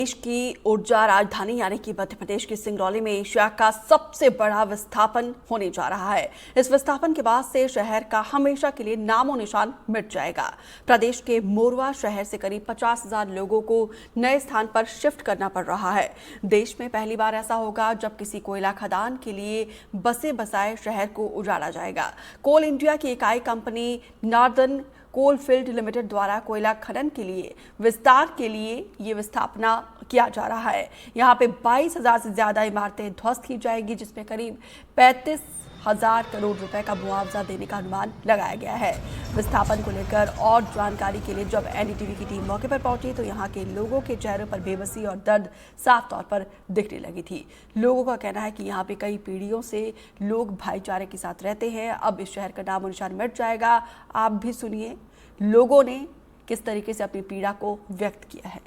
देश की ऊर्जा राजधानी यानी कि मध्य प्रदेश के सिंगरौली में एशिया का सबसे बड़ा विस्थापन होने जा रहा है। इस विस्थापन के बाद से शहर का हमेशा के लिए नामो निशान मिट जाएगा। प्रदेश के मोरवा शहर से करीब 50,000 लोगों को नए स्थान पर शिफ्ट करना पड़ रहा है। देश में पहली बार ऐसा होगा जब किसी कोयला खदान के लिए बसे बसाए शहर को उजाड़ा जाएगा। कोल इंडिया की इकाई कंपनी नॉर्दर्न कोलफील्ड लिमिटेड द्वारा कोयला खनन के लिए विस्तार के लिए ये विस्थापना किया जा रहा है। यहाँ पे 22,000 से ज्यादा इमारतें ध्वस्त की जाएगी, जिसमें करीब 35,000 करोड़ रुपए का मुआवजा देने का अनुमान लगाया गया है। विस्थापन को लेकर और जानकारी के लिए जब एनडीटीवी की टीम मौके पर पहुंची तो यहाँ के लोगों के चेहरों पर बेबसी और दर्द साफ तौर पर दिखने लगी थी। लोगों का कहना है कि यहाँ पे कई पीढ़ियों से लोग भाईचारे के साथ रहते हैं। अब इस शहर का नामो निशान मिट जाएगा। आप भी सुनिए लोगों ने किस तरीके से अपनी पीड़ा को व्यक्त किया है।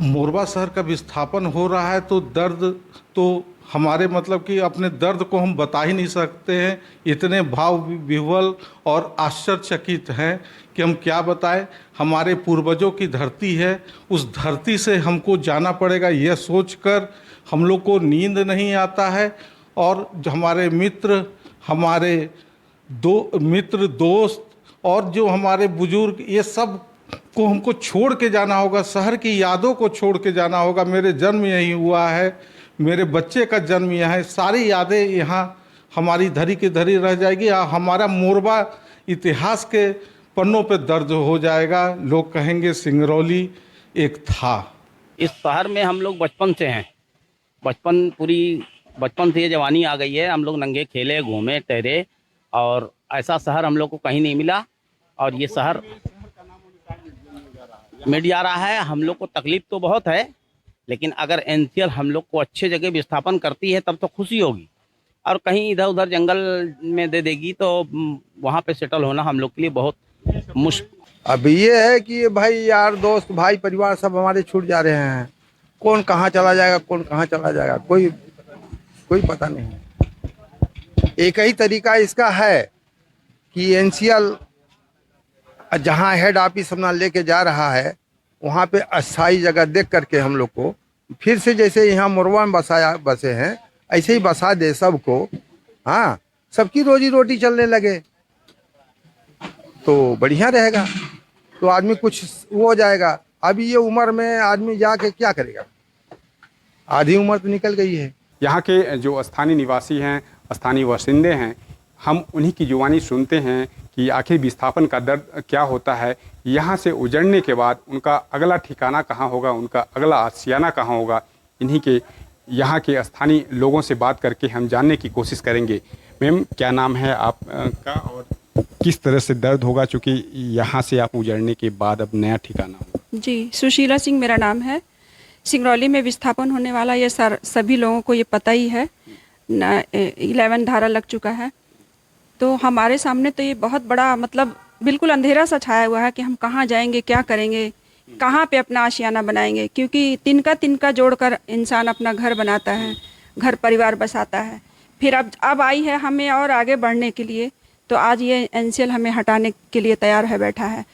मोरवा शहर का विस्थापन हो रहा है तो दर्द तो हमारे मतलब कि अपने दर्द को हम बता ही नहीं सकते हैं। इतने भाव विह्वल और आश्चर्यचकित हैं कि हम क्या बताएं। हमारे पूर्वजों की धरती है, उस धरती से हमको जाना पड़ेगा, यह सोचकर हम लोग को नींद नहीं आता है। और हमारे मित्र, हमारे दोस्त और जो हमारे बुजुर्ग, ये सब को हमको छोड़ के जाना होगा। शहर की यादों को छोड़ के जाना होगा। मेरे जन्म यहीं हुआ है, मेरे बच्चे का जन्म यहाँ है, सारी यादें यहाँ हमारी धरी की धरी रह जाएगी। हमारा मोरवा इतिहास के पन्नों पे दर्ज हो जाएगा। लोग कहेंगे सिंगरौली एक था। इस शहर में हम लोग बचपन से हैं, बचपन से ये जवानी आ गई है। हम लोग नंगे खेले, घूमे, तैरे और ऐसा शहर हम लोग को कहीं नहीं मिला। और ये शहर मिट जा रहा है। हम लोग को तकलीफ तो बहुत है, लेकिन अगर एनसीएल हम लोग को अच्छे जगह विस्थापन करती है तब तो खुशी होगी। और कहीं इधर उधर जंगल में दे देगी तो वहाँ पे सेटल होना हम लोग के लिए बहुत मुश्किल। अब ये है कि भाई यार दोस्त भाई परिवार सब हमारे छूट जा रहे हैं। कौन कहाँ चला जाएगा, कौन कहाँ चला जाएगा, कोई पता नहीं। एक ही तरीका इसका है कि एनसीएल जहाँ हेड ऑफिस अपना लेके जा रहा है वहाँ पे अस्थायी जगह देख करके हम लोग को फिर से जैसे यहाँ मोरवा में बसे हैं ऐसे ही बसा दे सबको। हाँ, सबकी रोजी रोटी चलने लगे तो बढ़िया रहेगा, तो आदमी कुछ वो हो जाएगा। अभी ये उम्र में आदमी जाके क्या करेगा, आधी उम्र तो निकल गई है। यहाँ के जो स्थानीय निवासी हैं, स्थानीय बाशिंदे हैं, हम उन्हीं की जुबानी सुनते हैं कि आखिर विस्थापन का दर्द क्या होता है। यहाँ से उजड़ने के बाद उनका अगला ठिकाना कहाँ होगा, उनका अगला आशियाना कहाँ होगा, इन्हीं के यहाँ के स्थानीय लोगों से बात करके हम जानने की कोशिश करेंगे। मैम, क्या नाम है आपका और किस तरह से दर्द होगा, चूँकि यहाँ से आप उजड़ने के बाद अब नया ठिकाना होगा? जी, सुशीला सिंह मेरा नाम है। सिंगरौली में विस्थापन होने वाला ये सभी लोगों को ये पता ही है। 11 धारा लग चुका है, तो हमारे सामने तो ये बहुत बड़ा मतलब बिल्कुल अंधेरा सा छाया हुआ है कि हम कहाँ जाएंगे, क्या करेंगे, कहाँ पे अपना आशियाना बनाएंगे। क्योंकि तिनका जोड़कर इंसान अपना घर बनाता है, घर परिवार बसाता है। फिर अब आई है हमें और आगे बढ़ने के लिए, तो आज ये एनसीएल हमें हटाने के लिए तैयार है, बैठा है।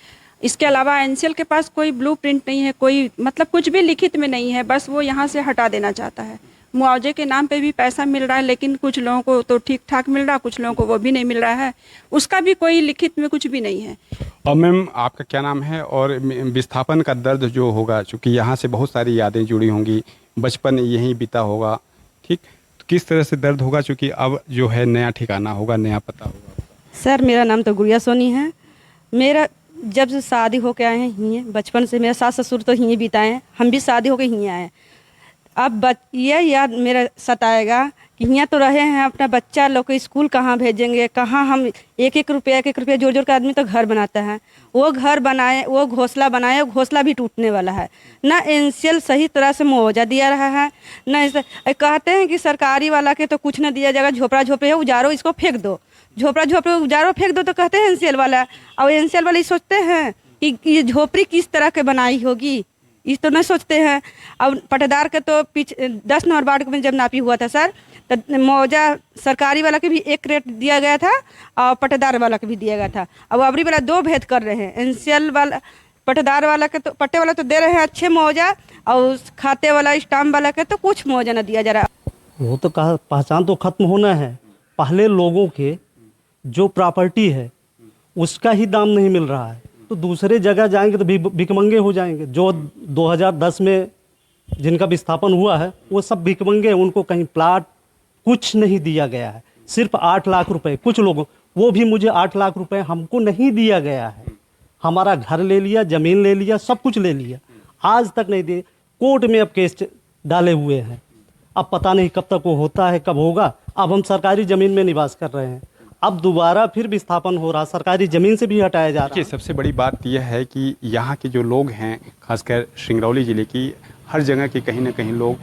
इसके अलावा एनसीएल के पास कोई ब्लूप्रिंट नहीं है, कोई मतलब कुछ भी लिखित में नहीं है, बस वो यहाँ से हटा देना चाहता है। मुआवजे के नाम पे भी पैसा मिल रहा है, लेकिन कुछ लोगों को तो ठीक ठाक मिल रहा है, कुछ लोगों को वो भी नहीं मिल रहा है, उसका भी कोई लिखित में कुछ भी नहीं है। और मैम, आपका क्या नाम है? और विस्थापन का दर्द जो होगा, चूँकि यहाँ से बहुत सारी यादें जुड़ी होंगी, बचपन यहीं बीता होगा, ठीक, तो किस तरह से दर्द होगा, चूँकि अब जो है नया ठिकाना होगा, नया पता होगा? सर, मेरा नाम तो गुड़िया सोनी है। मेरा जब से शादी होके आए हैं यहीं, बचपन से मेरा सास ससुर तो यहीं बिताए हैं, हम भी शादी होके यहीं आए हैं। अब ये याद मेरा सताएगा कि यहाँ तो रहे हैं, अपना बच्चा लोग को स्कूल कहाँ भेजेंगे, कहाँ हम एक रुपया जोड़ जोड़ के आदमी तो घर बनाता है। वो घर बनाए, वो घोंसला बनाए, वो घोंसला भी टूटने वाला है। ना एनसीएल सही तरह से मुआवजा दिया रहा है, ना कहते हैं कि सरकारी वाला के तो कुछ न दिया जाएगा, झोपड़ा झोपड़े है उजारो इसको फेंक दो, झोपड़ा झोपड़े उजारो फेंक दो, तो कहते हैं एनसीएल वाला। और एनसीएल वाले सोचते हैं कि ये झोपड़ी किस तरह के बनाई होगी, इस तो नहीं सोचते हैं। अब पटेदार के तो 10 नंबर वार्ड में जब नापी हुआ था सर, तो मुआवजा सरकारी वाला के भी एक रेट दिया गया था और पटेदार वाला के भी दिया गया था। अब अबरी वाला 2 भेद कर रहे हैं। एनसीएल वाला पट्टेदार वाला के तो पट्टे वाला तो दे रहे हैं अच्छे मुआवजा, और उस खाते वाला स्टाम्प वाला के तो कुछ मुआवजा न दिया जा रहा। वो तो कहा पहचान तो खत्म होना है। पहले लोगों के जो प्रॉपर्टी है उसका ही दाम नहीं मिल रहा है, तो दूसरे जगह जाएंगे तो भिखमंगे हो जाएंगे। जो 2010 में जिनका विस्थापन हुआ है वो सब भिखमंगे हैं, उनको कहीं प्लाट कुछ नहीं दिया गया है, सिर्फ 8 लाख रुपए कुछ लोगों, वो भी मुझे 8 लाख रुपए हमको नहीं दिया गया है। हमारा घर ले लिया, ज़मीन ले लिया, सब कुछ ले लिया, आज तक नहीं दिए। कोर्ट में अब केस डाले हुए हैं, अब पता नहीं कब तक वो होता है, कब होगा। अब हम सरकारी ज़मीन में निवास कर रहे हैं, अब दोबारा फिर विस्थापन हो रहा, सरकारी ज़मीन से भी हटाया जा रहा है। सबसे बड़ी बात यह है कि यहाँ के जो लोग हैं, खासकर सिंगरौली ज़िले की हर जगह के कहीं ना कहीं लोग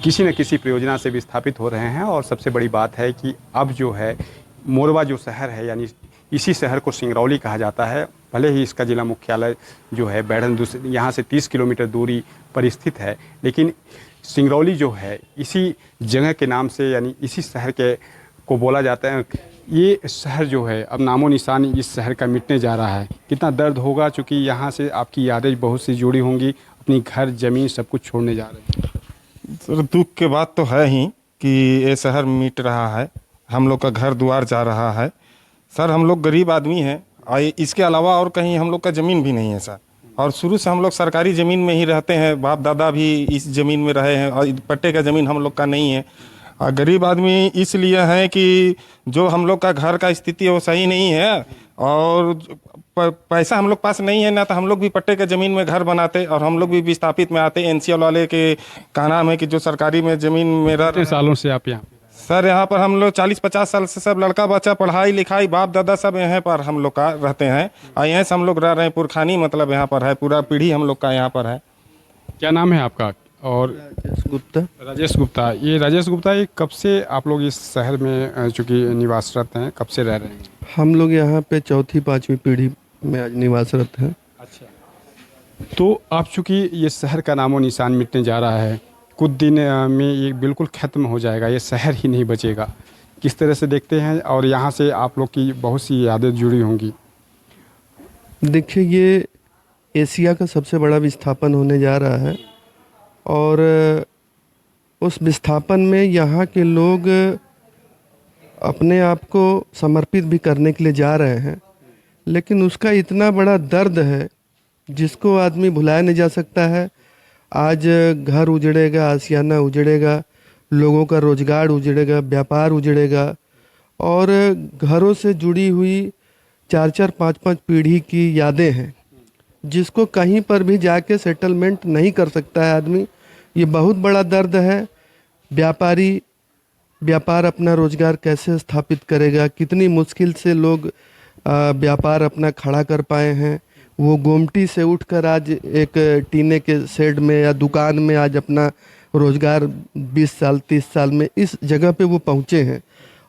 किसी न किसी परियोजना से विस्थापित हो रहे हैं। और सबसे बड़ी बात है कि अब जो है मोरवा जो शहर है, यानी इसी शहर को सिंगरौली कहा जाता है। भले ही इसका ज़िला मुख्यालय जो है बैढ़न यहाँ से 30 किलोमीटर दूरी पर स्थित है, लेकिन सिंगरौली जो है इसी जगह के नाम से, यानी इसी शहर के को बोला जाता है। ये शहर जो है अब नामो निशान इस शहर का मिटने जा रहा है। कितना दर्द होगा, चूँकि यहाँ से आपकी यादें बहुत सी जुड़ी होंगी, अपनी घर ज़मीन सब कुछ छोड़ने जा रहे हैं। सर दुख के बात तो है ही कि ये शहर मिट रहा है, हम लोग का घर द्वार जा रहा है। सर हम लोग गरीब आदमी हैं, और इसके अलावा और कहीं हम लोग का ज़मीन भी नहीं है सर। और शुरू से हम लोग सरकारी ज़मीन में ही रहते हैं, बाप दादा भी इस ज़मीन में रहे हैं, और पट्टे का ज़मीन हम लोग का नहीं है। और गरीब आदमी इसलिए हैं कि जो हम लोग का घर का स्थिति है वो सही नहीं है, और पैसा हम लोग पास नहीं है ना, तो हम लोग भी पट्टे के ज़मीन में घर बनाते और हम लोग भी विस्थापित में आते। एनसीएल वाले के का नाम है कि जो सरकारी में ज़मीन में रह रहे हैं। सालों से आप यहाँ? सर यहाँ पर हम लोग 40-50 साल से सब लड़का बच्चा पढ़ाई लिखाई बाप दादा सब यहाँ पर हम लोग का रहते हैं, और यहाँ से हम लोग रह रहे हैं। पुरखानी मतलब यहाँ पर है, पूरा पीढ़ी हम लोग का यहाँ पर है। क्या नाम है आपका? और राजेश गुप्ता। ये राजेश गुप्ता, ये कब से आप लोग इस शहर में चूँकि निवासरत हैं, कब से रह रहे हैं? हम लोग यहाँ पे 4th-5वीं पीढ़ी में आज निवासरत हैं। अच्छा, तो आप चूँकि ये शहर का नामो निशान मिटने जा रहा है, कुछ दिन में ये बिल्कुल ख़त्म हो जाएगा, ये शहर ही नहीं बचेगा, किस तरह से देखते हैं? और यहाँ से आप लोग की बहुत सी यादें जुड़ी होंगी। देखिए, ये एशिया का सबसे बड़ा विस्थापन होने जा रहा है, और उस विस्थापन में यहाँ के लोग अपने आप को समर्पित भी करने के लिए जा रहे हैं, लेकिन उसका इतना बड़ा दर्द है जिसको आदमी भुलाया नहीं जा सकता है। आज घर उजड़ेगा, आशियाना उजड़ेगा, लोगों का रोजगार उजड़ेगा, व्यापार उजड़ेगा, और घरों से जुड़ी हुई 4-4, 5-5 पीढ़ी की यादें हैं जिसको कहीं पर भी जाके सेटलमेंट नहीं कर सकता है आदमी। ये बहुत बड़ा दर्द है। व्यापारी व्यापार अपना रोजगार कैसे स्थापित करेगा, कितनी मुश्किल से लोग व्यापार अपना खड़ा कर पाए हैं। वो गोमटी से उठकर आज एक टीने के शेड में या दुकान में आज अपना रोजगार 20 साल 30 साल में इस जगह पे वो पहुँचे हैं,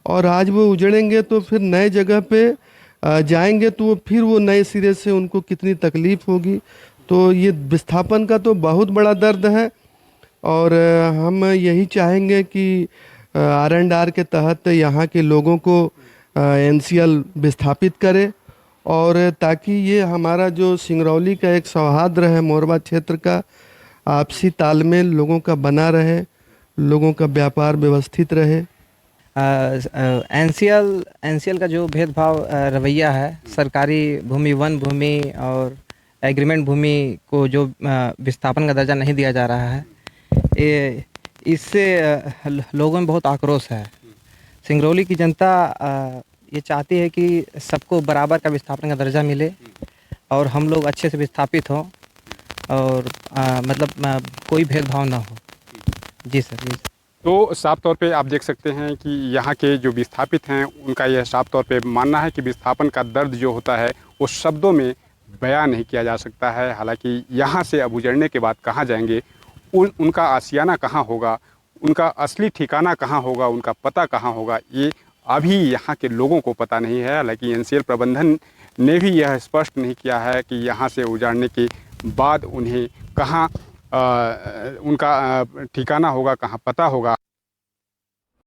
और आज वो उजड़ेंगे तो फिर नए जगह पे जाएंगे तो फिर वो नए सिरे से उनको कितनी तकलीफ़ होगी। तो ये विस्थापन का तो बहुत बड़ा दर्द है, और हम यही चाहेंगे कि R&R के तहत यहाँ के लोगों को NCL विस्थापित करे, और ताकि ये हमारा जो सिंगरौली का एक सौहार्द है, मोरवा क्षेत्र का आपसी तालमेल लोगों का बना रहे, लोगों का व्यापार व्यवस्थित रहे। NCL का जो भेदभाव रवैया है, सरकारी भूमि, वन भूमि और एग्रीमेंट भूमि को जो विस्थापन का दर्जा नहीं दिया जा रहा है, इससे लोगों में बहुत आक्रोश है। सिंगरौली की जनता ये चाहती है कि सबको बराबर का विस्थापन का दर्जा मिले और हम लोग अच्छे से विस्थापित हों, और मतलब कोई भेदभाव ना हो। जी सर, जी। तो साफ तौर पे आप देख सकते हैं कि यहाँ के जो विस्थापित हैं उनका यह साफ तौर पे मानना है कि विस्थापन का दर्द जो होता है वो शब्दों में बयान नहीं किया जा सकता है। हालांकि यहाँ से अब उजड़ने के बाद कहाँ जाएंगे, उनका आशियाना कहाँ होगा, उनका असली ठिकाना कहाँ होगा, उनका पता कहाँ होगा, ये अभी यहाँ के लोगों को पता नहीं है। हालांकि NCL प्रबंधन ने भी यह स्पष्ट नहीं किया है कि यहाँ से उजाड़ने के बाद उन्हें कहाँ उनका ठिकाना होगा, कहाँ पता होगा।